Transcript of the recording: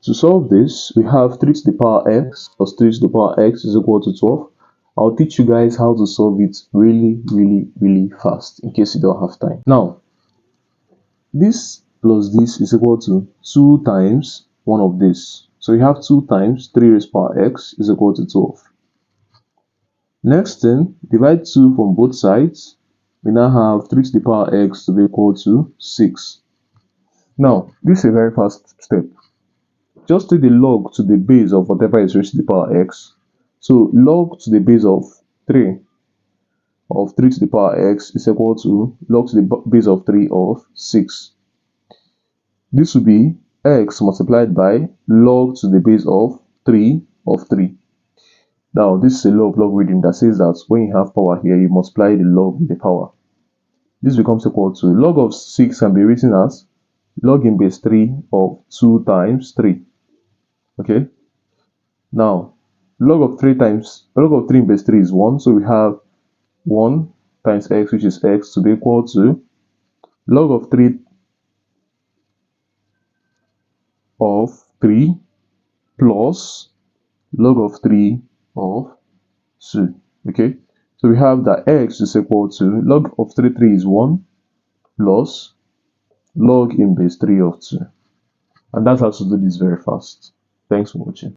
To solve this, we have 3 to the power x plus 3 to the power x is equal to 12. I'll teach you guys how to solve it really fast in case you don't have time. Now, this plus this is equal to 2 times one of this. So you have 2 times 3 raised to the power x is equal to 12. Next thing, divide 2 from both sides. We now have 3 to the power x to be equal to 6. Now, this is a very fast step. Just take the log to the base of whatever is raised to the power x. So log to the base of 3 to the power x is equal to log to the base of 3 of 6. This will be x multiplied by log to the base of 3 of 3. Now, this is a law of log reading that says that when you have power here, you multiply the log with the power. This becomes equal to log of 6 can be written as log in base 3 of 2 times 3. Okay. Now, log of 3 in base 3 is 1. So we have 1 times x, which is x, to be equal to log of 3 plus log of 3 of 2. Okay. So we have that x is equal to log of 3 is 1 plus log in base 3 of 2. And that's how to do this very fast. Thanks for watching.